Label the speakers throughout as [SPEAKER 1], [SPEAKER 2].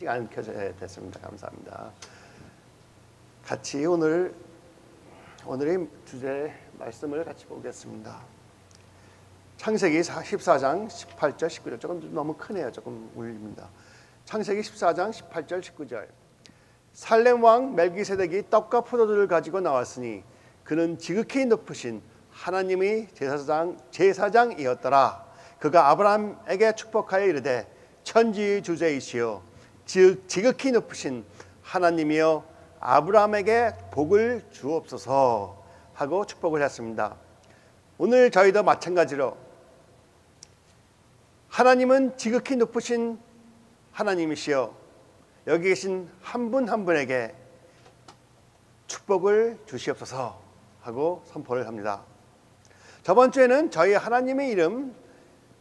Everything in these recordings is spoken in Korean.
[SPEAKER 1] 아직 안 켜져야 됐습니다. 감사합니다. 같이 오늘의 주제 말씀을 같이 보겠습니다. 창세기 14장 18절 19절 조금 너무 크네요. 조금 울립니다. 창세기 14장 18절 19절 살렘 왕 멜기세덱이 떡과 포도주를 가지고 나왔으니 그는 지극히 높으신 하나님의 제사장이었더라. 그가 아브라함에게 축복하여 이르되 천지의 주제이시여 즉 지극히 높으신 하나님이여 아브라함에게 복을 주옵소서 하고 축복을 했습니다. 오늘 저희도 마찬가지로 하나님은 지극히 높으신 하나님이시여 여기 계신 한 분 한 분에게 축복을 주시옵소서 하고 선포를 합니다. 저번 주에는 저희 하나님의 이름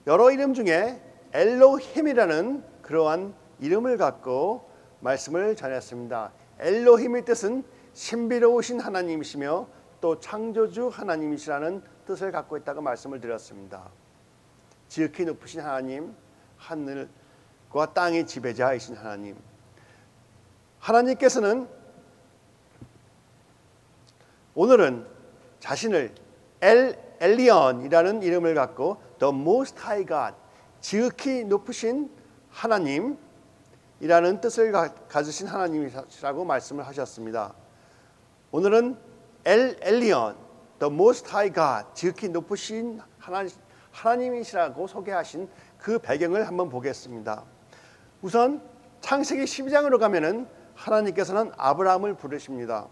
[SPEAKER 1] 여러 이름 중에 엘로힘이라는 그러한 이름을 갖고 말씀을 전했습니다. 엘로힘의 뜻은 신비로우신 하나님이시며 또 창조주 하나님이시라는 뜻을 갖고 있다고 말씀을 드렸습니다. 지극히 높으신 하나님, 하늘과 땅의 지배자이신 하나님, 하나님께서는 오늘은 자신을 엘리언이라는 이름을 갖고 The Most High God, 지극히 높으신 하나님이라는 뜻을 가지신 하나님이라고 말씀을 하셨습니다. 오늘은 엘리언, The Most High God, 지극히 높으신 하나님이시라고 소개하신 그 배경을 한번 보겠습니다. 우선 창세기 12장으로 가면은 하나님께서는 아브라함을 부르십니다.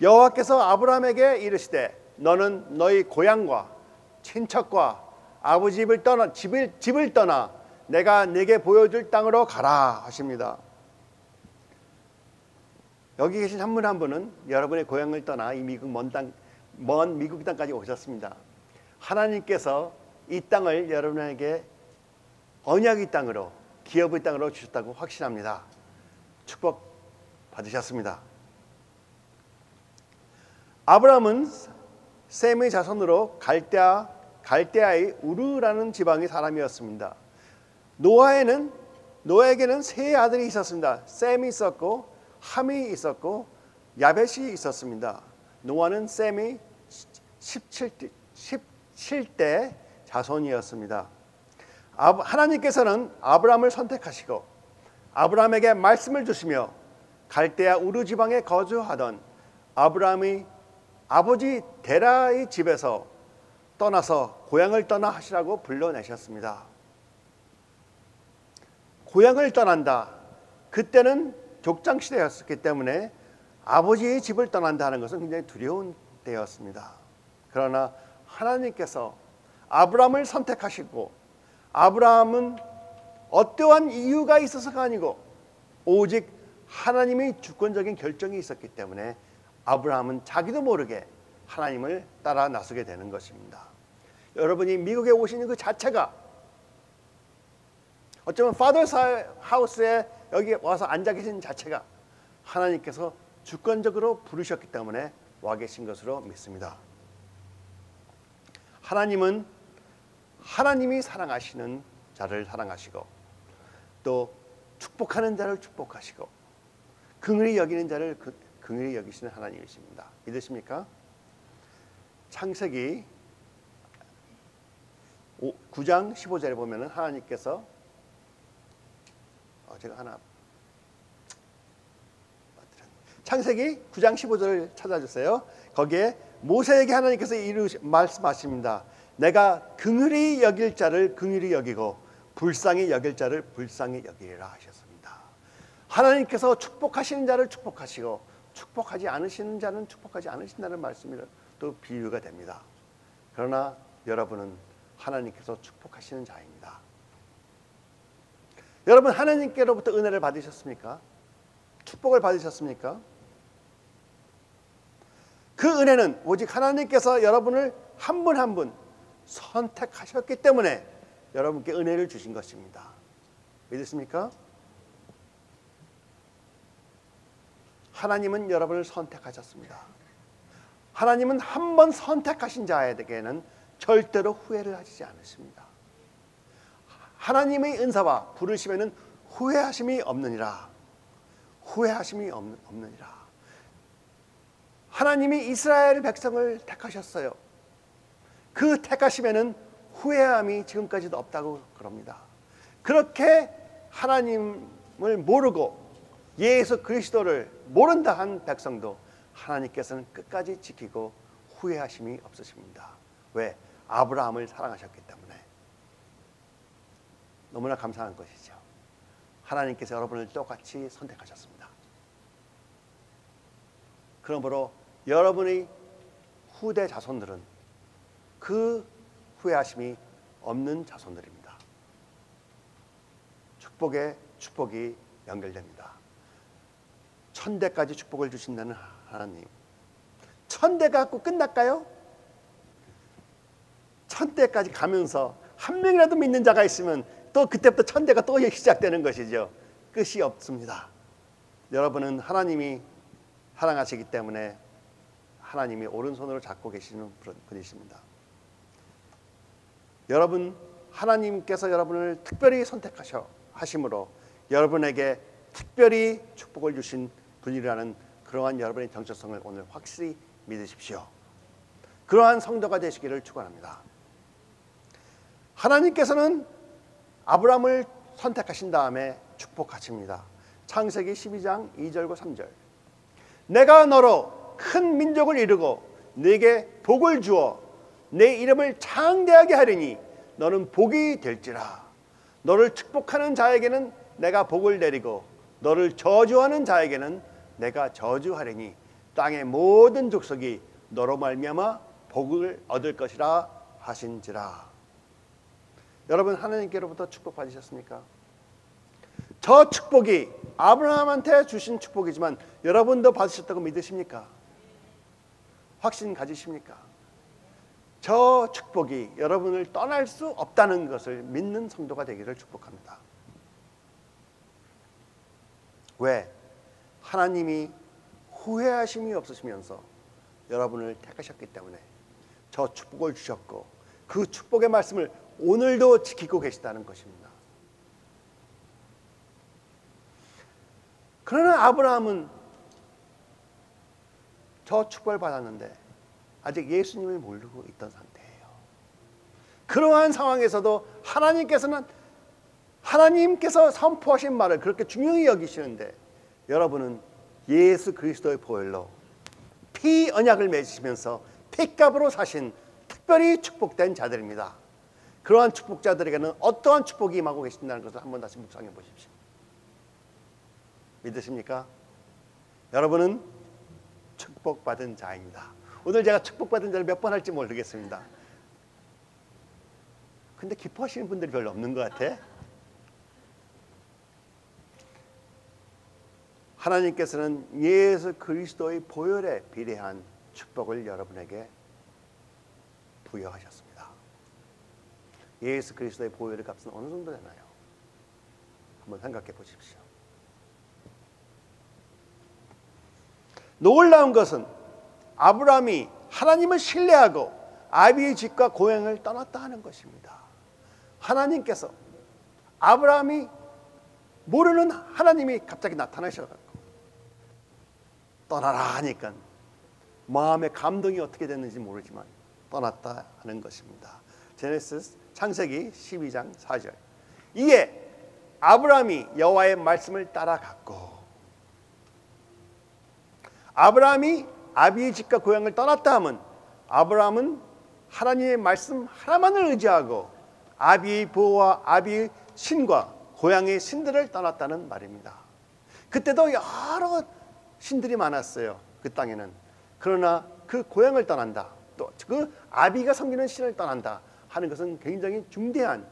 [SPEAKER 1] 여호와께서 아브라함에게 이르시되 너는 너희 고향과 친척과 아버지 집을 떠나 내가 네게 보여줄 땅으로 가라 하십니다. 여기 계신 한 분 한 분은 여러분의 고향을 떠나 이 먼 미국 땅까지 오셨습니다. 하나님께서 이 땅을 여러분에게 언약의 땅으로, 기업의 땅으로 주셨다고 확신합니다. 축복 받으셨습니다. 아브라함은 셈의 자손으로 갈대아의 우르라는 지방의 사람이었습니다. 노아에게는 세 아들이 있었습니다. 셈이 있었고 함이 있었고 야벳이 있었습니다. 노아는 셈의 17대 자손이었습니다. 하나님께서는 아브라함을 선택하시고 아브라함에게 말씀을 주시며 갈대아 우르 지방에 거주하던 아브라함의 아버지 데라의 집에서 떠나서 고향을 떠나 하시라고 불러내셨습니다. 고향을 떠난다. 그때는 족장시대였기 때문에 아버지의 집을 떠난다 하는 것은 굉장히 두려운 때였습니다. 그러나 하나님께서 아브라함을 선택하시고 아브라함은 어떠한 이유가 있어서가 아니고 오직 하나님의 주권적인 결정이 있었기 때문에 아브라함은 자기도 모르게 하나님을 따라 나서게 되는 것입니다. 여러분이 미국에 오시는 그 자체가 어쩌면 파더스 하우스에 여기 와서 앉아 계신 자체가 하나님께서 주권적으로 부르셨기 때문에 와 계신 것으로 믿습니다. 하나님은 하나님이 사랑하시는 자를 사랑하시고 또 축복하는 자를 축복하시고 긍휼히 여기는 자를 긍휼히 여기시는 하나님이십니다. 믿으십니까? 창세기 9장 15절에 보면은 하나님께서 제가 하나 창세기 9장 15절을 찾아주세요. 거기에 모세에게 하나님께서 말씀하십니다. 내가 긍휼히 여길 자를 긍휼히 여기고 불쌍히 여길 자를 불쌍히 여기리라 하셨습니다. 하나님께서 축복하시는 자를 축복하시고 축복하지 않으시는 자는 축복하지 않으신다는 말씀이 또 비유가 됩니다. 그러나 여러분은 하나님께서 축복하시는 자입니다. 여러분 하나님께로부터 은혜를 받으셨습니까? 축복을 받으셨습니까? 그 은혜는 오직 하나님께서 여러분을 한 분 한 분 선택하셨기 때문에 여러분께 은혜를 주신 것입니다. 믿으십니까? 하나님은 여러분을 선택하셨습니다. 하나님은 한 번 선택하신 자에게는 절대로 후회를 하시지 않으십니다. 하나님의 은사와 부르심에는 후회하심이 없느니라. 후회하심이 없느니라. 하나님이 이스라엘 백성을 택하셨어요. 그 택하심에는 후회함이 지금까지도 없다고 그럽니다. 그렇게 하나님을 모르고 예수 그리스도를 모른다 한 백성도 하나님께서는 끝까지 지키고 후회하심이 없으십니다. 왜? 아브라함을 사랑하셨기 때문에. 너무나 감사한 것이죠. 하나님께서 여러분을 똑같이 선택하셨습니다. 그러므로 여러분의 후대 자손들은 그 후회하심이 없는 자손들입니다. 축복에 축복이 연결됩니다. 1000대까지 축복을 주신다는 하나님. 1000대 갖고 끝날까요? 1000대까지 가면서 한 명이라도 믿는 자가 있으면 또 그때부터 1000대가 또 시작되는 것이죠. 끝이 없습니다. 여러분은 하나님이 사랑하시기 때문에 하나님이 오른손으로 잡고 계시는 분이십니다. 여러분, 하나님께서 여러분을 특별히 선택하심으로 여러분에게 특별히 축복을 주신 분이라는 그러한 여러분의 정체성을 오늘 확실히 믿으십시오. 그러한 성도가 되시기를 축원합니다. 하나님께서는 아브라함을 선택하신 다음에 축복하십니다. 창세기 12장 2절과 3절. 내가 너로 큰 민족을 이루고 네게 복을 주어 내 이름을 창대하게 하리니 너는 복이 될지라. 너를 축복하는 자에게는 내가 복을 내리고 너를 저주하는 자에게는 내가 저주하리니 땅의 모든 족속이 너로 말미암아 복을 얻을 것이라 하신지라. 여러분, 하나님께로부터 축복 받으셨습니까? 저 축복이 아브라함한테 주신 축복이지만 여러분도 받으셨다고 믿으십니까? 확신 가지십니까? 저 축복이 여러분을 떠날 수 없다는 것을 믿는 성도가 되기를 축복합니다. 왜? 하나님이 후회하심이 없으시면서 여러분을 택하셨기 때문에 저 축복을 주셨고 그 축복의 말씀을 오늘도 지키고 계시다는 것입니다. 그러나 아브라함은 저 축복을 받았는데 아직 예수님을 모르고 있던 상태예요. 그러한 상황에서도 하나님께서 선포하신 말을 그렇게 중요히 여기시는데 여러분은 예수 그리스도의 보혈로 피 언약을 맺으시면서 피값으로 사신 특별히 축복된 자들입니다. 그러한 축복자들에게는 어떠한 축복이 임하고 계신다는 것을 한번 다시 묵상해 보십시오. 믿으십니까? 여러분은 축복받은 자입니다. 오늘 제가 축복받은 자를 몇 번 할지 모르겠습니다. 근데 기뻐하시는 분들이 별로 없는 것 같아. 하나님께서는 예수 그리스도의 보혈에 비례한 축복을 여러분에게 부여하셨습니다. 예수 그리스도의 보혈의 값은 어느 정도 되나요? 한번 생각해 보십시오. 놀라운 것은 아브라함이 하나님을 신뢰하고 아비의 집과 고향을 떠났다 하는 것입니다. 하나님께서 아브라함이 모르는 하나님이 갑자기 나타나셔가지고 떠나라 하니까 마음의 감동이 어떻게 됐는지 모르지만 떠났다 하는 것입니다. 제네시스 창세기 12장 4절. 이에 아브라함이 여호와의 말씀을 따라갔고 아브라함이 아비의 집과 고향을 떠났다 하면 아브라함은 하나님의 말씀 하나만을 의지하고 아비의 보호와 아비의 신과 고향의 신들을 떠났다는 말입니다. 그때도 여러 신들이 많았어요. 그 땅에는. 그러나 그 고향을 떠난다, 또 그 아비가 섬기는 신을 떠난다 하는 것은 굉장히 중대한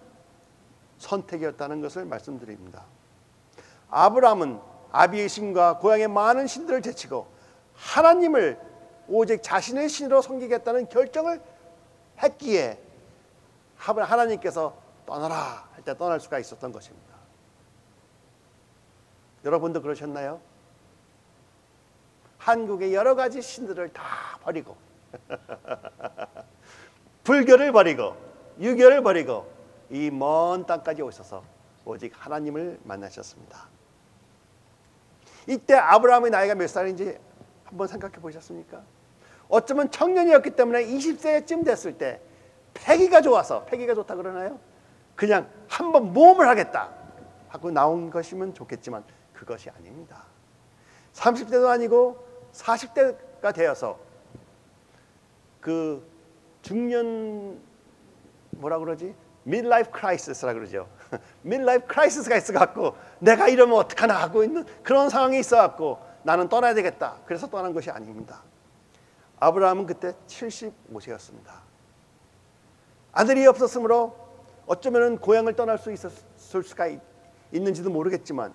[SPEAKER 1] 선택이었다는 것을 말씀드립니다. 아브라함은 아비의 신과 고향의 많은 신들을 제치고 하나님을 오직 자신의 신으로 섬기겠다는 결정을 했기에 하나님께서 떠나라 할 때 떠날 수가 있었던 것입니다. 여러분도 그러셨나요? 한국의 여러 가지 신들을 다 버리고 불교를 버리고 유교를 버리고 이 먼 땅까지 오셔서 오직 하나님을 만나셨습니다. 이때 아브라함의 나이가 몇 살인지 한번 생각해 보셨습니까? 어쩌면 청년이었기 때문에 20세쯤 됐을 때 패기가 좋아서, 패기가 좋다 그러나요? 그냥 한번 모험을 하겠다 하고 나온 것이면 좋겠지만 그것이 아닙니다. 30대도 아니고 40대가 되어서 그 중년 뭐라 그러지? midlife crisis라 그러죠. midlife crisis가 있어갖고 내가 이러면 어떡하나 하고 있는 그런 상황이 있어갖고 나는 떠나야 되겠다. 그래서 떠난 것이 아닙니다. 아브라함은 그때 75세였습니다. 아들이 없었으므로 어쩌면 고향을 떠날 수 있었을 수가 있는지도 모르겠지만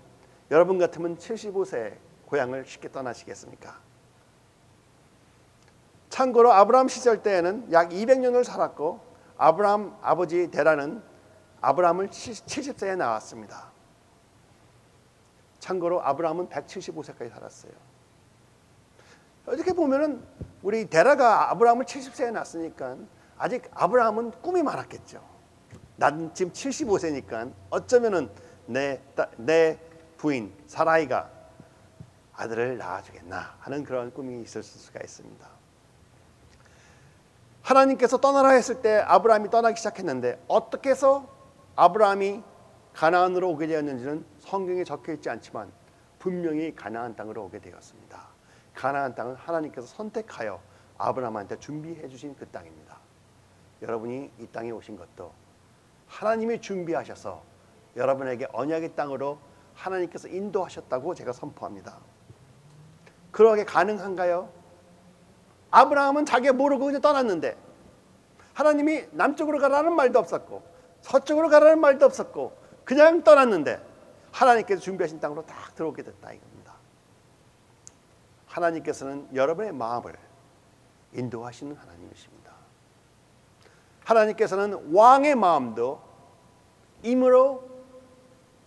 [SPEAKER 1] 여러분 같으면 75세에 고향을 쉽게 떠나시겠습니까? 참고로 아브라함 시절 때에는 약 200년을 살았고 아브라함 아버지 데라는 아브라함을 70세에 낳았습니다. 참고로 아브라함은 175세까지 살았어요. 이렇게 보면은 우리 데라가 아브라함을 70세에 낳았으니까 아직 아브라함은 꿈이 많았겠죠. 난 지금 75세니까 어쩌면은 내 부인 사라이가 아들을 낳아주겠나 하는 그런 꿈이 있을 수가 있습니다. 하나님께서 떠나라 했을 때 아브라함이 떠나기 시작했는데 어떻게 해서 아브라함이 가나안으로 오게 되었는지는 성경에 적혀 있지 않지만 분명히 가나안 땅으로 오게 되었습니다. 가나안 땅은 하나님께서 선택하여 아브라함한테 준비해 주신 그 땅입니다. 여러분이 이 땅에 오신 것도 하나님이 준비하셔서 여러분에게 언약의 땅으로 하나님께서 인도하셨다고 제가 선포합니다. 그러게 가능한가요? 아브라함은 자기가 모르고 그냥 떠났는데 하나님이 남쪽으로 가라는 말도 없었고 서쪽으로 가라는 말도 없었고 그냥 떠났는데 하나님께서 준비하신 땅으로 딱 들어오게 됐다 이겁니다. 하나님께서는 여러분의 마음을 인도하시는 하나님이십니다. 하나님께서는 왕의 마음도 임으로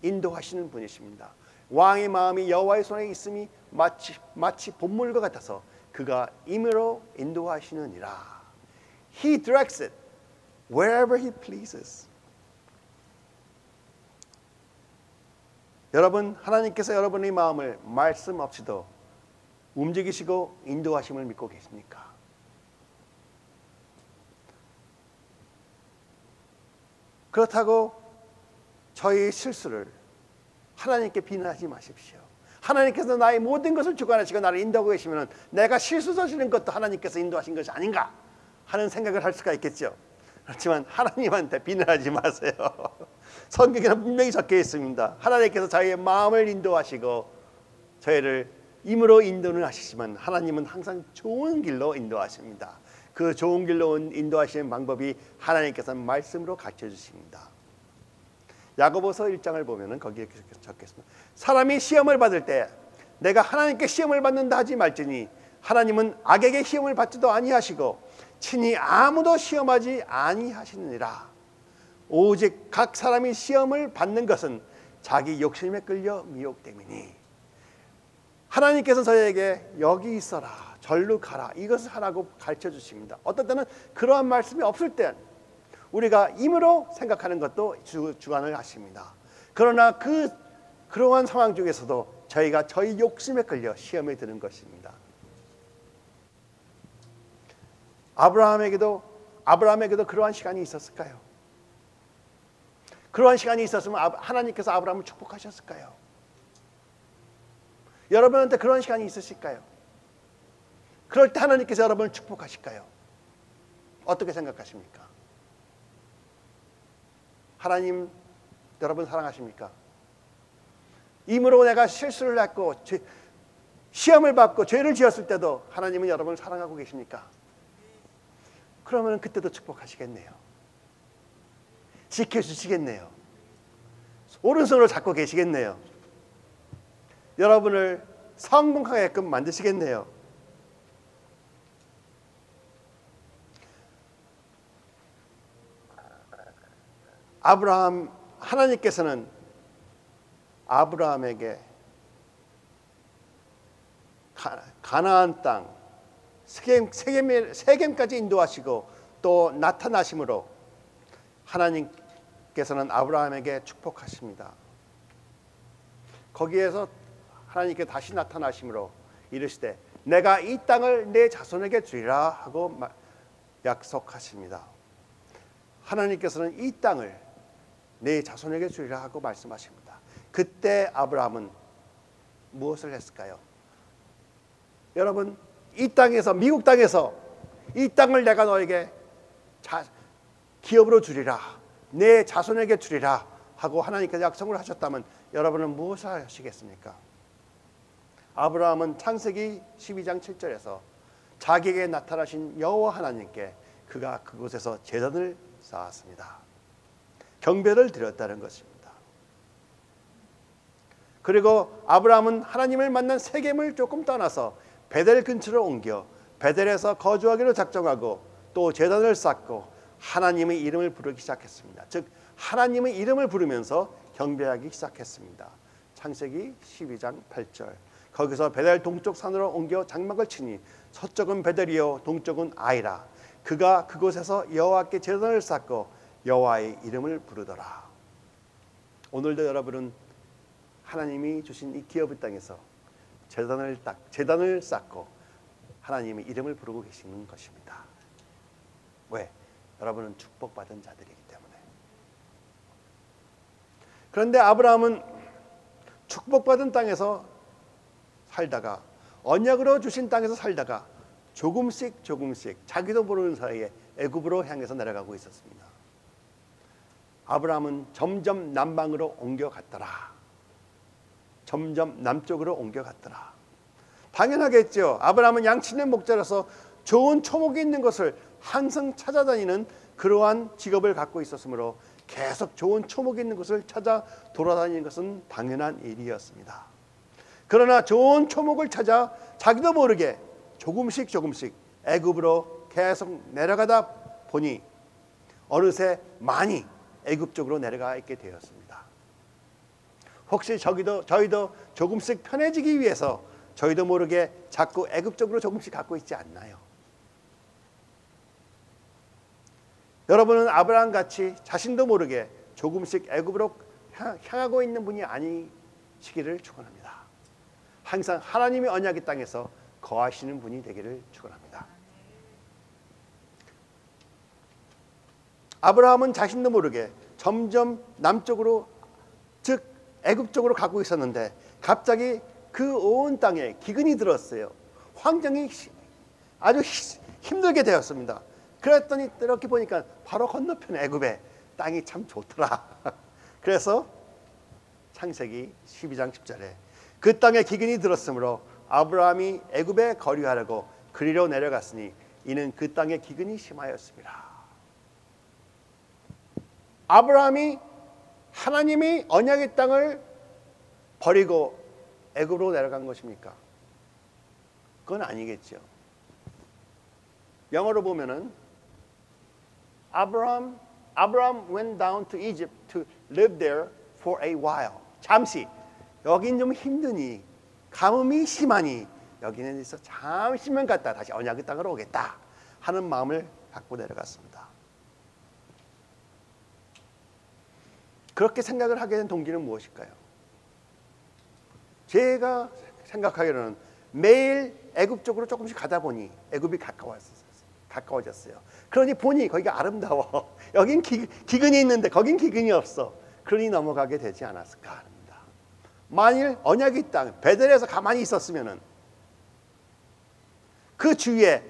[SPEAKER 1] 인도하시는 분이십니다. 왕의 마음이 여호와의 손에 있음이 마치 본물과 같아서 그가 임으로 인도하시느니라. He directs it wherever he pleases. 여러분, 하나님께서 여러분의 마음을 말씀 없이도 움직이시고 인도하심을 믿고 계십니까? 그렇다고 저희 실수를 하나님께 비난하지 마십시오. 하나님께서 나의 모든 것을 주관하시고 나를 인도하고 계시면 내가 실수 저지른 것도 하나님께서 인도하신 것이 아닌가 하는 생각을 할 수가 있겠죠. 그렇지만 하나님한테 비난하지 마세요. 성경에는 분명히 적혀 있습니다. 하나님께서 저희의 마음을 인도하시고 저희를 임으로 인도는 하시지만 하나님은 항상 좋은 길로 인도하십니다. 그 좋은 길로 인도하시는 방법이 하나님께서는 말씀으로 가르쳐 주십니다. 야고보서 1장을 보면은 거기에 적혀 있습니다. 사람이 시험을 받을 때 내가 하나님께 시험을 받는다 하지 말지니 하나님은 악에게 시험을 받지도 아니하시고 친히 아무도 시험하지 아니하시느니라. 오직 각 사람이 시험을 받는 것은 자기 욕심에 끌려 미혹됨이니. 하나님께서 저희에게 여기 있어라 절로 가라 이것을 하라고 가르쳐 주십니다. 어떤 때는 그러한 말씀이 없을 때 우리가 임으로 생각하는 것도 주관을 하십니다. 그러나 그러한 상황 중에서도 저희가 저희 욕심에 끌려 시험에 드는 것입니다. 아브라함에게도 그러한 시간이 있었을까요? 그러한 시간이 있었으면 하나님께서 아브라함을 축복하셨을까요? 여러분한테 그런 시간이 있으실까요? 그럴 때 하나님께서 여러분을 축복하실까요? 어떻게 생각하십니까? 하나님 여러분 사랑하십니까? 임으로 내가 실수를 했고 시험을 받고 죄를 지었을 때도 하나님은 여러분을 사랑하고 계십니까? 그러면 그때도 축복하시겠네요. 지켜주시겠네요. 오른손으로 잡고 계시겠네요. 여러분을 성공하게끔 만드시겠네요. 하나님께서는 아브라함에게 가나안 땅 세겜까지 인도하시고 또 나타나심으로 하나님 께서는 아브라함에게 축복하십니다. 거기에서 하나님께 다시 나타나심으로 이르시되 내가 이 땅을 내 자손에게 주리라 하고 약속하십니다. 하나님께서는 이 땅을 내 자손에게 주리라 하고 말씀하십니다. 그때 아브라함은 무엇을 했을까요? 여러분, 이 땅에서, 미국 땅에서 이 땅을 내가 너에게 기업으로 주리라, 내 자손에게 주리라 하고 하나님께서 약속을 하셨다면 여러분은 무엇을 하시겠습니까? 아브라함은 창세기 12장 7절에서 자기에게 나타나신 여호와 하나님께 그가 그곳에서 제단을 쌓았습니다. 경배를 드렸다는 것입니다. 그리고 아브라함은 하나님을 만난 세겜을 조금 떠나서 베델 근처로 옮겨 베델에서 거주하기로 작정하고 또 제단을 쌓고 하나님의 이름을 부르기 시작했습니다. 즉 하나님의 이름을 부르면서 경배하기 시작했습니다. 창세기 12장 8절. 거기서 베델 동쪽 산으로 옮겨 장막을 치니 서쪽은 베델이요 동쪽은 아이라. 그가 그곳에서 여호와께 제단을 쌓고 여호와의 이름을 부르더라. 오늘도 여러분은 하나님이 주신 이 기업의 땅에서 제단을 쌓고 하나님의 이름을 부르고 계시는 것입니다. 왜? 여러분은 축복받은 자들이기 때문에. 그런데 아브라함은 축복받은 땅에서 살다가 언약으로 주신 땅에서 살다가 조금씩 자기도 모르는 사이에 애굽으로 향해서 내려가고 있었습니다. 아브라함은 점점 남방으로 옮겨갔더라. 점점 남쪽으로 옮겨갔더라. 당연하겠죠. 아브라함은 양치는 목자라서 좋은 초목이 있는 것을 항상 찾아다니는 그러한 직업을 갖고 있었으므로 계속 좋은 초목이 있는 것을 찾아 돌아다니는 것은 당연한 일이었습니다. 그러나 좋은 초목을 찾아 자기도 모르게 조금씩 애굽으로 계속 내려가다 보니 어느새 많이 애굽 쪽으로 내려가 있게 되었습니다. 혹시 저희도 조금씩 편해지기 위해서 저희도 모르게 자꾸 애굽 쪽으로 조금씩 갖고 있지 않나요? 여러분은 아브라함 같이 자신도 모르게 조금씩 애굽으로 향하고 있는 분이 아니시기를 축원합니다. 항상 하나님의 언약의 땅에서 거하시는 분이 되기를 축원합니다. 아브라함은 자신도 모르게 점점 남쪽으로, 즉 애굽 쪽으로 가고 있었는데 갑자기 그 온 땅에 기근이 들었어요. 환경이 아주 힘들게 되었습니다. 그랬더니 이렇게 보니까 바로 건너편 애굽에 땅이 참 좋더라. 그래서 창세기 12장 10절에 그 땅에 기근이 들었으므로 아브라함이 애굽에 거류하려고 그리로 내려갔으니 이는 그 땅에 기근이 심하였습니다. 아브라함이 하나님이 언약의 땅을 버리고 애굽으로 내려간 것입니까? 그건 아니겠죠. 영어로 보면은 Abraham went down to Egypt to live there for a while. 잠시. 여긴 좀 힘드니, 가뭄이 심하니 여기는 있어 잠시만 갔다 다시 언약의 땅으로 오겠다 하는 마음을 갖고 내려갔습니다. 그렇게 생각을 하게 된 동기는 무엇일까요? 제가 생각하기로는 매일 애굽 쪽으로 조금씩 가다 보니 애굽이 가까워졌어요. 그러니 보니 거기가 아름다워. 여긴 기근이 있는데 거긴 기근이 없어. 그러니 넘어가게 되지 않았을까 합니다. 만일 언약의 땅 베델에서 가만히 있었으면은 그 주위에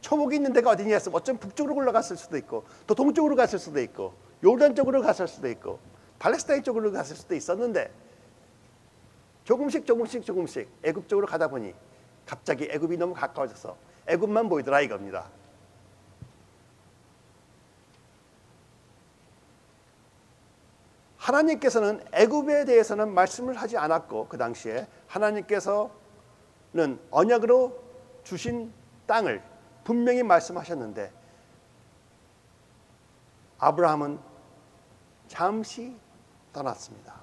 [SPEAKER 1] 초목이 있는 데가 어디냐 했으면 어쩜 북쪽으로 올라갔을 수도 있고 또 동쪽으로 갔을 수도 있고 요르단 쪽으로 갔을 수도 있고 팔레스타인 쪽으로 갔을 수도 있었는데 조금씩 애굽 쪽으로 가다 보니 갑자기 애굽이 너무 가까워져서 애굽만 보이더라 이겁니다. 하나님께서는 애굽에 대해서는 말씀을 하지 않았고 그 당시에 하나님께서는 언약으로 주신 땅을 분명히 말씀하셨는데 아브라함은 잠시 떠났습니다.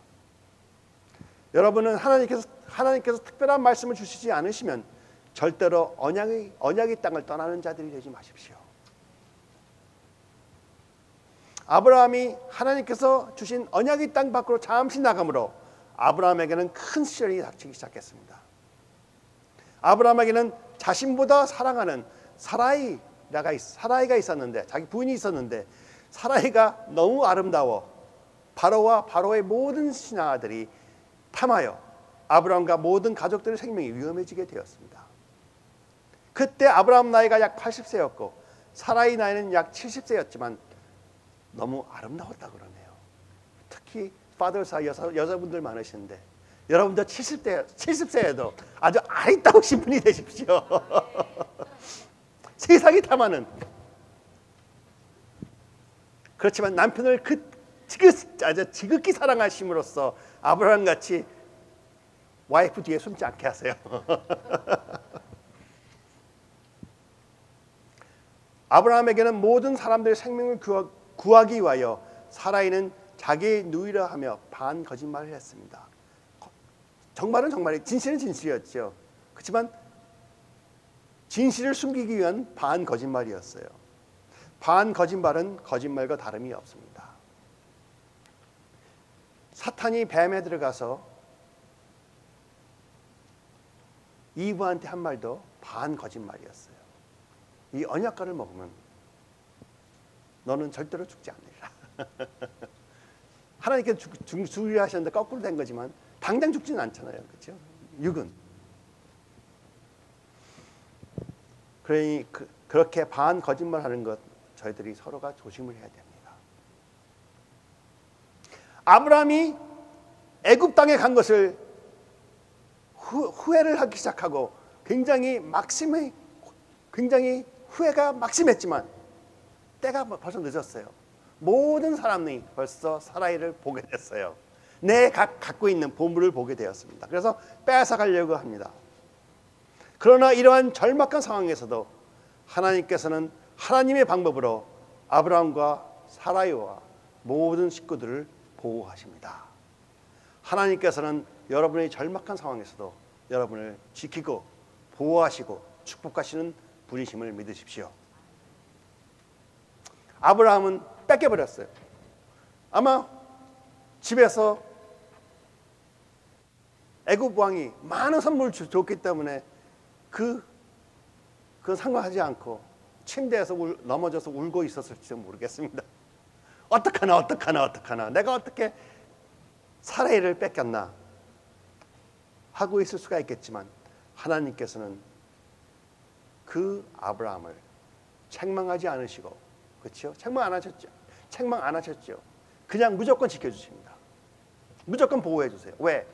[SPEAKER 1] 여러분은 하나님께서 특별한 말씀을 주시지 않으시면 절대로 언약의 땅을 떠나는 자들이 되지 마십시오. 아브라함이 하나님께서 주신 언약의 땅 밖으로 잠시 나가므로 아브라함에게는 큰 시련이 닥치기 시작했습니다. 아브라함에게는 자신보다 사랑하는 사라이가 있었는데, 자기 부인이 있었는데, 사라이가 너무 아름다워 바로와 바로의 모든 신하들이 탐하여 아브라함과 모든 가족들의 생명이 위험해지게 되었습니다. 그때 아브라함 나이가 약 80세였고 사라이 나이는 약 70세였지만 너무 아름다웠다 그러네요. 특히 파더사 여자분들 많으신데 여러분도 70세에도 아주 아리따우신 분이 되십시오. 세상이 탐하는. 그렇지만 남편을 아주 지극히 사랑하심으로써 아브라함같이 와이프 뒤에 숨지 않게 하세요. 아브라함에게는 모든 사람들의 생명을 구하기 위하여 사라이는 자기의 누이라 하며 반 거짓말을 했습니다. 정말은 정말이, 진실은 진실이었죠. 그렇지만 진실을 숨기기 위한 반 거짓말이었어요. 반 거짓말은 거짓말과 다름이 없습니다. 사탄이 뱀에 들어가서 이브한테 한 말도 반 거짓말이었어요. 이 언약과를 먹으면 너는 절대로 죽지 않으리라. 하나님께서 죽으려 하셨는데 거꾸로 된 거지만 당장 죽지는 않잖아요. 그렇죠? 육은. 그러니 그렇게 반 거짓말하는 것 저희들이 서로가 조심을 해야 됩니다. 아브라함이 애굽 땅에 간 것을 후회를 하기 시작하고 굉장히 후회가 막심했지만 때가 벌써 늦었어요. 모든 사람이 벌써 사라이를 보게 됐어요. 갖고 있는 보물을 보게 되었습니다. 그래서 뺏어가려고 합니다. 그러나 이러한 절박한 상황에서도 하나님께서는 하나님의 방법으로 아브라함과 사라이와 모든 식구들을 보호하십니다. 하나님께서는 여러분의 절박한 상황에서도 여러분을 지키고 보호하시고 축복하시는 분이심을 믿으십시오. 아브라함은 뺏겨버렸어요. 아마 집에서 애굽 왕이 많은 선물을 줬기 때문에 그건 상관하지 않고 침대에서 넘어져서 울고 있었을지도 모르겠습니다. 어떡하나 내가 어떻게 사라이를 뺏겼나 하고 있을 수가 있겠지만 하나님께서는 그 아브라함을 책망하지 않으시고, 그렇죠? 책망 안 하셨죠. 그냥 무조건 지켜주십니다. 무조건 보호해 주세요. 왜?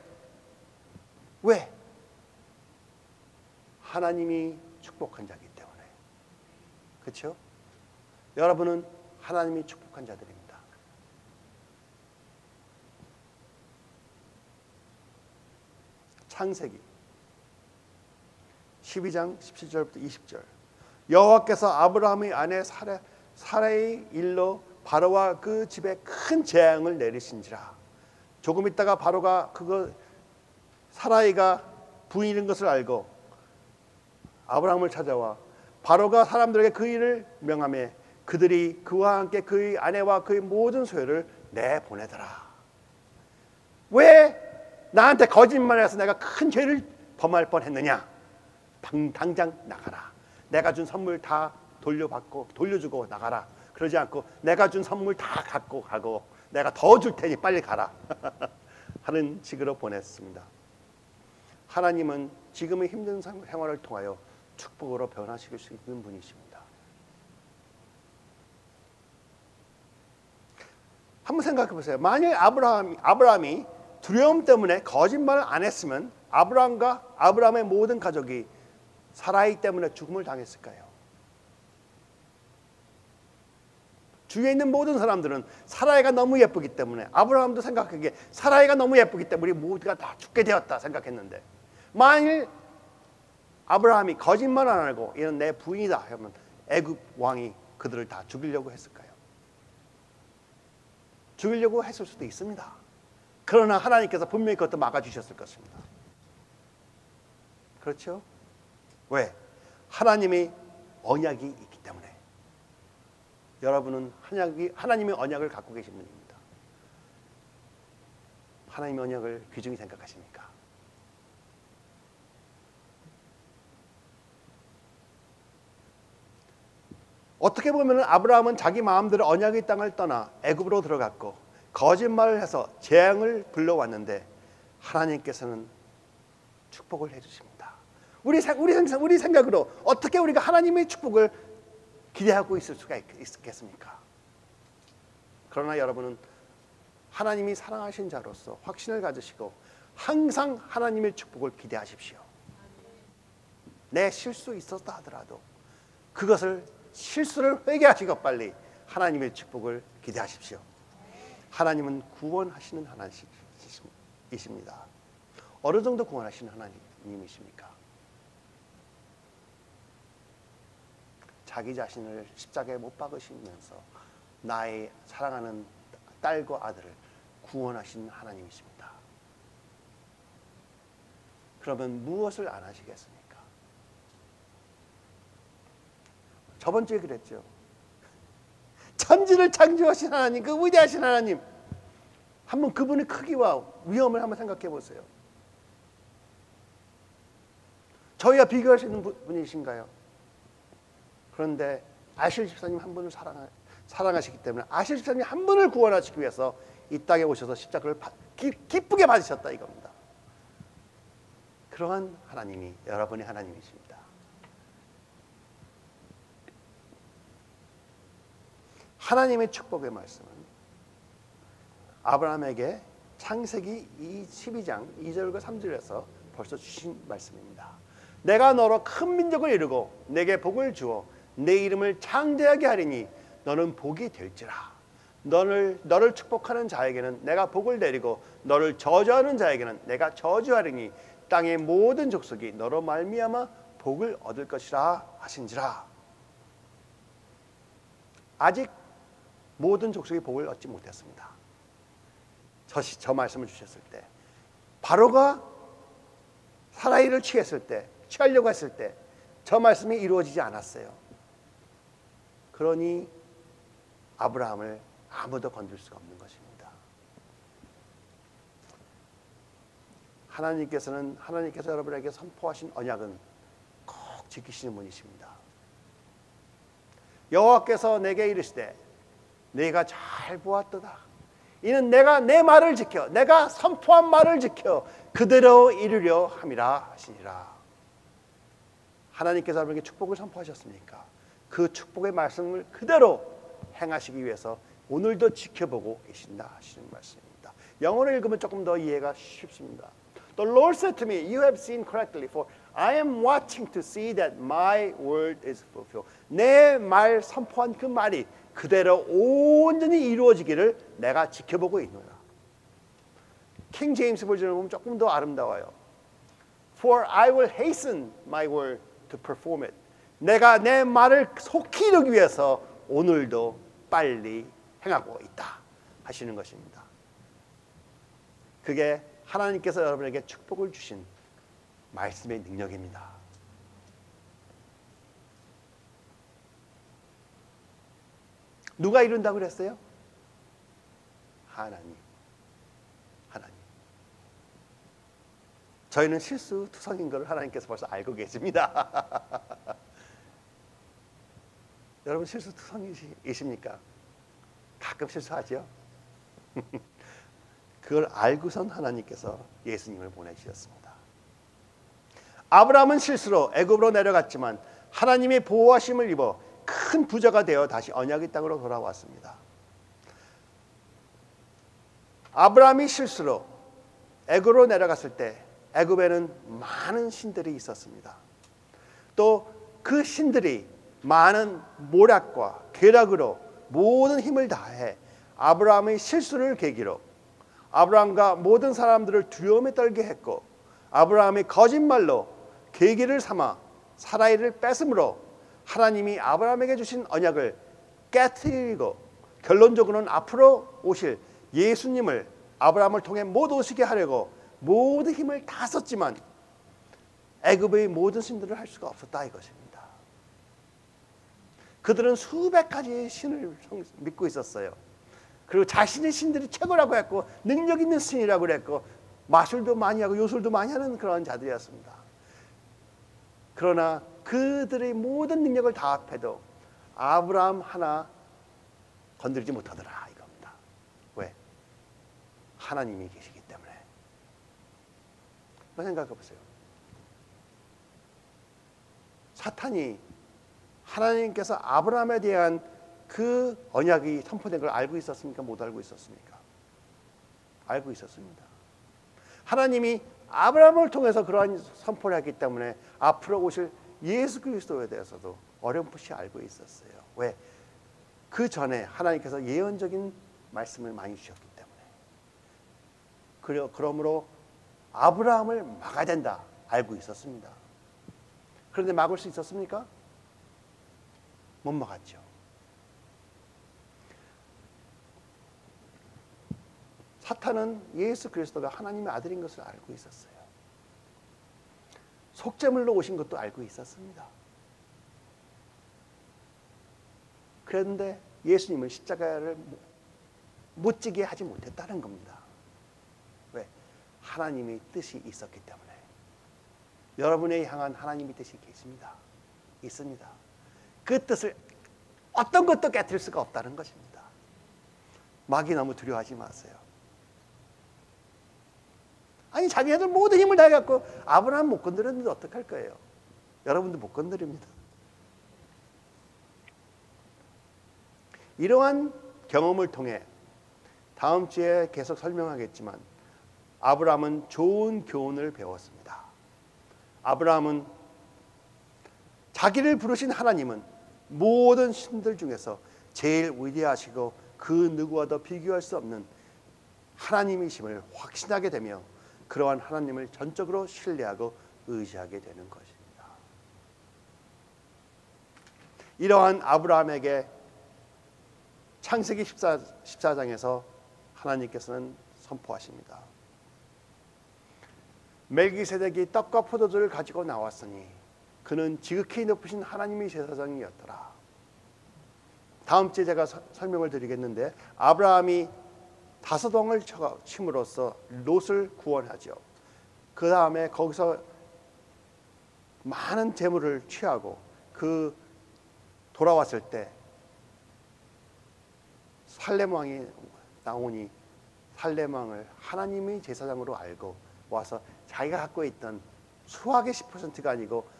[SPEAKER 1] 하나님이 축복한 자이기 때문에. 그렇죠? 여러분은 하나님이 축복한 자들입니다. 창세기 12장 17절부터 20절. 여호와께서 아브라함의 아내 사라의 일로 바로와 그 집에 큰 재앙을 내리신지라. 조금 있다가 바로가 사라이가 부인인 것을 알고 아브라함을 찾아와 바로가 사람들에게 그 일을 명하며 그들이 그와 함께 그의 아내와 그의 모든 소유를 내보내더라. 왜 나한테 거짓말해서 내가 큰 죄를 범할 뻔했느냐? 당장 나가라. 내가 준 선물 다 돌려주고 나가라. 그러지 않고 내가 준 선물 다 갖고 가고 내가 더 줄 테니 빨리 가라. 하는 식으로 보냈습니다. 하나님은 지금의 힘든 생활을 통하여 축복으로 변화시킬 수 있는 분이십니다. 한번 생각해 보세요. 만일 아브라함이 두려움 때문에 거짓말을 안 했으면 아브라함의 모든 가족이 사라이 때문에 죽음을 당했을까요? 주위에 있는 모든 사람들은 사라이가 너무 예쁘기 때문에, 아브라함도 생각하기에 사라이가 너무 예쁘기 때문에 우리 모두가 다 죽게 되었다 생각했는데, 만일 아브라함이 거짓말 안 하고 이런 내 부인이다 하면 애굽 왕이 그들을 다 죽이려고 했을까요? 죽이려고 했을 수도 있습니다. 그러나 하나님께서 분명히 그것도 막아주셨을 것입니다. 그렇죠? 왜? 하나님의 언약이 있기 때문에. 여러분은 하나님의 언약을 갖고 계신 분입니다. 하나님의 언약을 귀중히 생각하십니까? 어떻게 보면 아브라함은 자기 마음대로 언약의 땅을 떠나 애굽으로 들어갔고 거짓말을 해서 재앙을 불러왔는데 하나님께서는 축복을 해주십니다. 우리 생각으로 어떻게 우리가 하나님의 축복을 기대하고 있을 수가 있겠습니까? 그러나 여러분은 하나님이 사랑하신 자로서 확신을 가지시고 항상 하나님의 축복을 기대하십시오. 내 실수 있었다 하더라도 그것을 실수를 회개하시고 빨리 하나님의 축복을 기대하십시오. 하나님은 구원하시는 하나님이십니다. 어느 정도 구원하시는 하나님이십니까? 자기 자신을 십자가에 못 박으시면서 나의 사랑하는 딸과 아들을 구원하신 하나님이십니다. 그러면 무엇을 안 하시겠습니까? 저번 주에 그랬죠. 천지를 창조하신 하나님, 그 위대하신 하나님, 한번 그분의 크기와 위엄을 한번 생각해 보세요. 저희와 비교할 수 있는 분이신가요? 그런데 아실 집사님 한 분을 사랑하시기 때문에 아실 집사님 한 분을 구원하시기 위해서 이 땅에 오셔서 십자가를 기쁘게 받으셨다 이겁니다. 그러한 하나님이 여러분의 하나님이십니다. 하나님의 축복의 말씀은 아브라함에게 창세기 12장 2절과 3절에서 벌써 주신 말씀입니다. 내가 너로 큰 민족을 이루고 내게 복을 주어 내 이름을 창대하게 하리니 너는 복이 될지라. 너를 축복하는 자에게는 내가 복을 내리고 너를 저주하는 자에게는 내가 저주하리니 땅의 모든 족속이 너로 말미암아 복을 얻을 것이라 하신지라. 아직 모든 족속이 복을 얻지 못했습니다. 저 말씀을 주셨을 때 바로가 사라이를 취하려고 했을 때 저 말씀이 이루어지지 않았어요. 그러니 아브라함을 아무도 건들 수가 없는 것입니다. 하나님께서 여러분에게 선포하신 언약은 꼭 지키시는 분이십니다. 여호와께서 내게 이르시되 내가 잘 보았도다. 이는 내가 내 말을 지켜 내가 선포한 말을 지켜 그대로 이루려 함이라 하시니라. 하나님께서 여러분에게 축복을 선포하셨습니까? 그 축복의 말씀을 그대로 행하시기 위해서 오늘도 지켜보고 계신다 하시는 말씀입니다. 영어로 읽으면 조금 더 이해가 쉽습니다. The Lord said to me, you have seen correctly, for I am watching to see that my word is fulfilled. 내 말 선포한 그 말이 그대로 온전히 이루어지기를 내가 지켜보고 있노라. 킹 제임스 버전을 보면 조금 더 아름다워요. For I will hasten my word to perform it. 내가 내 말을 속히 이루기 위해서 오늘도 빨리 행하고 있다 하시는 것입니다. 그게 하나님께서 여러분에게 축복을 주신 말씀의 능력입니다. 누가 이룬다고 그랬어요? 하나님. 저희는 실수투성인 걸 하나님께서 벌써 알고 계십니다. 여러분 실수투성이십니까? 가끔 실수하죠? 그걸 알고선 하나님께서 예수님을 보내주셨습니다. 아브라함은 실수로 애굽으로 내려갔지만 하나님의 보호하심을 입어 큰 부자가 되어 다시 언약의 땅으로 돌아왔습니다. 아브라함이 실수로 애굽으로 내려갔을 때 애굽에는 많은 신들이 있었습니다. 또 그 신들이 많은 모략과 계략으로 모든 힘을 다해 아브라함의 실수를 계기로 아브라함과 모든 사람들을 두려움에 떨게 했고 아브라함의 거짓말로 계기를 삼아 사라이를 뺏음으로 하나님이 아브라함에게 주신 언약을 깨트리고 결론적으로는 앞으로 오실 예수님을 아브라함을 통해 못 오시게 하려고 모든 힘을 다 썼지만 애굽의 모든 신들을 할 수가 없었다 이것입니다. 그들은 수백 가지의 신을 믿고 있었어요. 그리고 자신의 신들이 최고라고 했고 능력 있는 신이라고 그랬고 마술도 많이 하고 요술도 많이 하는 그런 자들이었습니다. 그러나 그들의 모든 능력을 다 합해도 아브라함 하나 건드리지 못하더라 이겁니다. 왜? 하나님이 계시기 때문에. 생각해 보세요. 사탄이 하나님께서 아브라함에 대한 그 언약이 선포된 걸 알고 있었습니까? 못 알고 있었습니까? 알고 있었습니다. 하나님이 아브라함을 통해서 그러한 선포를 했기 때문에 앞으로 오실 예수 그리스도에 대해서도 어렴풋이 알고 있었어요. 왜? 그 전에 하나님께서 예언적인 말씀을 많이 주셨기 때문에. 그러므로 아브라함을 막아야 된다 알고 있었습니다. 그런데 막을 수 있었습니까? 못 막았죠. 사탄은 예수 그리스도가 하나님의 아들인 것을 알고 있었어요. 속죄물로 오신 것도 알고 있었습니다. 그런데 예수님을 십자가를 못 지게 하지 못했다는 겁니다. 왜? 하나님의 뜻이 있었기 때문에. 여러분에 향한 하나님의 뜻이 계십니다. 있습니다. 그 뜻을 어떤 것도 깨뜨릴 수가 없다는 것입니다. 마귀 너무 두려워하지 마세요. 아니 자기네들 모든 힘을 다해갖고 아브라함 못 건드렸는데 어떡할 거예요? 여러분도 못 건드립니다. 이러한 경험을 통해 다음 주에 계속 설명하겠지만 아브라함은 좋은 교훈을 배웠습니다. 아브라함은 자기를 부르신 하나님은 모든 신들 중에서 제일 위대하시고 그 누구와도 비교할 수 없는 하나님이심을 확신하게 되며 그러한 하나님을 전적으로 신뢰하고 의지하게 되는 것입니다. 이러한 아브라함에게 창세기 14장에서 하나님께서는 선포하십니다. 멜기세덱이 떡과 포도주를 가지고 나왔으니 그는 지극히 높으신 하나님의 제사장이었더라. 다음 주에 제가 설명을 드리겠는데 아브라함이 다섯 왕을 침으로써 롯을 구원하죠. 그 다음에 거기서 많은 재물을 취하고 그 돌아왔을 때 살렘 왕이 나오니 살렘 왕을 하나님의 제사장으로 알고 와서 자기가 갖고 있던 수확의 10%가 아니고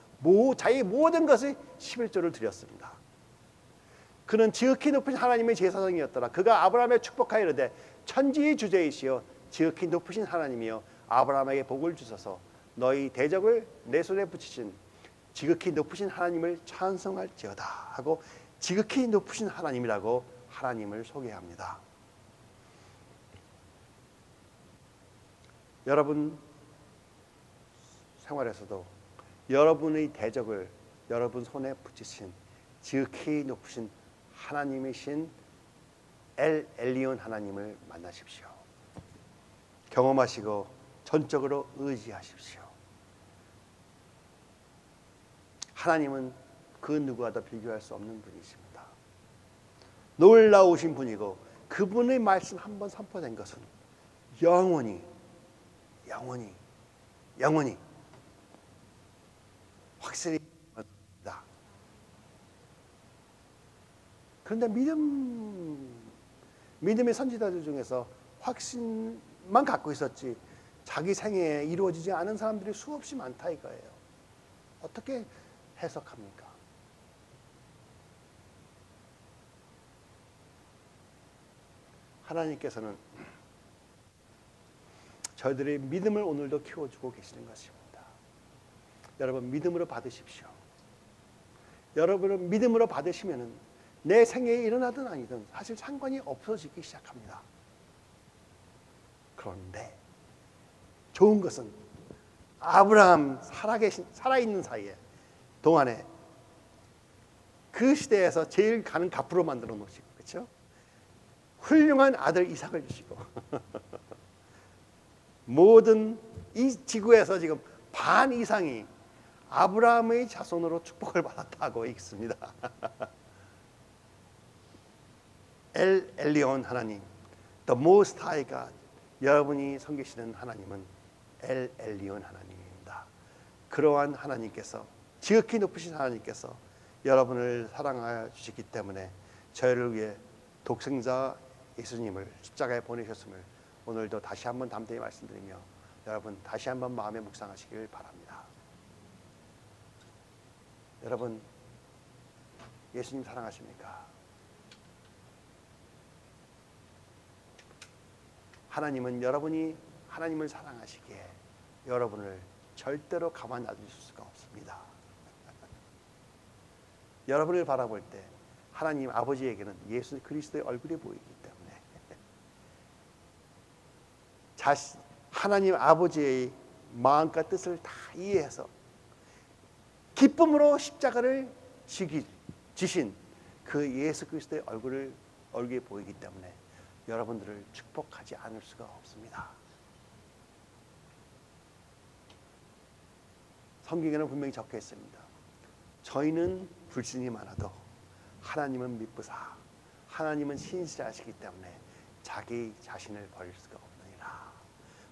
[SPEAKER 1] 자기 모든 것의 11조를 드렸습니다. 그는 지극히 높은 하나님의 제사장이었더라. 그가 아브라함의 축복하여 이르되 천지의 주제이시여 지극히 높으신 하나님이여 아브라함에게 복을 주소서 너희 대적을 내 손에 붙이신 지극히 높으신 하나님을 찬송할지어다 하고 지극히 높으신 하나님이라고 하나님을 소개합니다. 여러분 생활에서도 여러분의 대적을 여러분 손에 붙이신 지극히 높으신 하나님이신 엘 엘리온 하나님을 만나십시오. 경험하시고 전적으로 의지하십시오. 하나님은 그 누구와도 비교할 수 없는 분이십니다. 놀라우신 분이고 그분의 말씀 한번 선포된 것은 영원히 확실히 다. 그런데 믿음의 선지자들 중에서 확신만 갖고 있었지 자기 생애에 이루어지지 않은 사람들이 수없이 많다 이거예요. 어떻게 해석합니까? 하나님께서는 저희들의 믿음을 오늘도 키워주고 계시는 것입니다. 여러분 믿음으로 받으십시오. 여러분은 믿음으로 받으시면은 내 생애에 일어나든 아니든 사실 상관이 없어지기 시작합니다. 그런데 좋은 것은 아브라함 살아있는 사이에 동안에 그 시대에서 제일 가는 갑부로 만들어 놓으시고 그렇죠? 훌륭한 아들 이삭을 주시고 모든 이 지구에서 지금 반 이상이 아브라함의 자손으로 축복을 받았다고 읽습니다. 엘 엘리온 하나님, The Most High God, 여러분이 섬기시는 하나님은 엘 엘리온 하나님입니다. 그러한 하나님께서, 지극히 높으신 하나님께서 여러분을 사랑하여 주시기 때문에 저희를 위해 독생자 예수님을 십자가에 보내셨음을 오늘도 다시 한번 담대히 말씀드리며 여러분 다시 한번 마음에 묵상하시길 바랍니다. 여러분, 예수님 사랑하십니까? 하나님은 여러분이 하나님을 사랑하시기에 여러분을 절대로 가만 놔두실 수가 없습니다. 여러분을 바라볼 때 하나님 아버지에게는 예수 그리스도의 얼굴이 보이기 때문에 하나님 아버지의 마음과 뜻을 다 이해해서 기쁨으로 십자가를 지신 그 예수 그리스도의 얼굴이 보이기 때문에 여러분들을 축복하지 않을 수가 없습니다. 성경에는 분명히 적혀 있습니다. 저희는 불신이 많아도 하나님은 미쁘사, 하나님은 신실하시기 때문에 자기 자신을 버릴 수가 없느니라.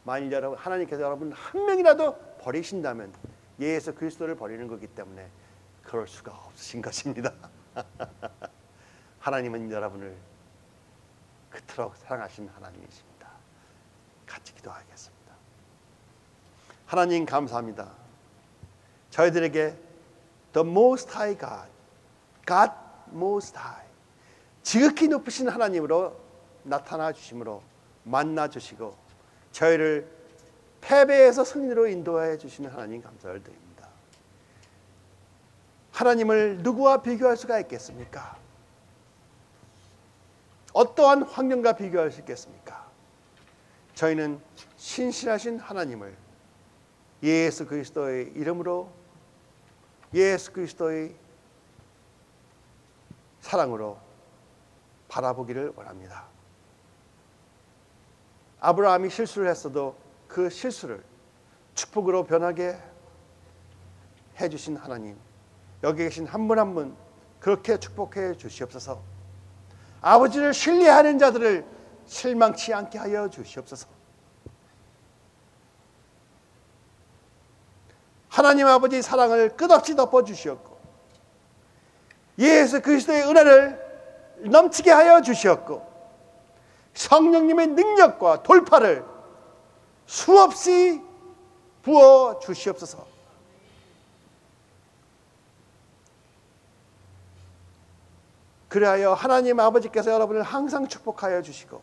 [SPEAKER 1] 만일 하나님께서 여러분 한 명이라도 버리신다면 예수 그리스도를 버리는 거기 때문에 그럴 수가 없으신 것입니다. 하나님은 여러분을 그토록 사랑하신 하나님이십니다. 같이 기도하겠습니다. 하나님 감사합니다. 저희들에게 The Most High God, God Most High, 지극히 높으신 하나님으로 나타나 주심으로 만나 주시고 저희를 패배에서 승리로 인도해 주시는 하나님 감사를 드립니다. 하나님을 누구와 비교할 수가 있겠습니까? 어떠한 환경과 비교할 수 있겠습니까? 저희는 신실하신 하나님을 예수 그리스도의 이름으로, 예수 그리스도의 사랑으로 바라보기를 원합니다. 아브라함이 실수를 했어도 그 실수를 축복으로 변하게 해주신 하나님, 여기 계신 한 분 한 분 그렇게 축복해 주시옵소서. 아버지를 신뢰하는 자들을 실망치 않게 하여 주시옵소서. 하나님 아버지 사랑을 끝없이 덮어주시었고 예수 그리스도의 은혜를 넘치게 하여 주시었고 성령님의 능력과 돌파를 수없이 부어 주시옵소서. 그리하여 하나님 아버지께서 여러분을 항상 축복하여 주시고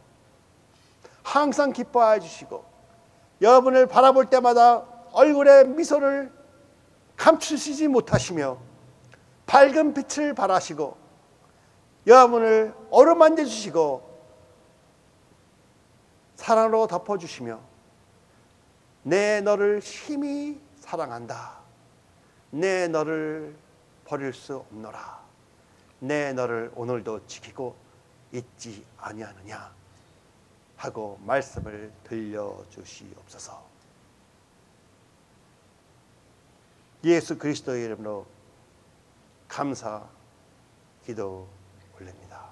[SPEAKER 1] 항상 기뻐하여 주시고 여러분을 바라볼 때마다 얼굴에 미소를 감추시지 못하시며 밝은 빛을 발하시고 여러분을 어루만져 주시고 사랑으로 덮어주시며 내 너를 심히 사랑한다. 내 너를 버릴 수 없노라. 내 너를 오늘도 지키고 잊지 아니하느냐 하고 말씀을 들려주시옵소서. 예수 그리스도의 이름으로 감사 기도 올립니다.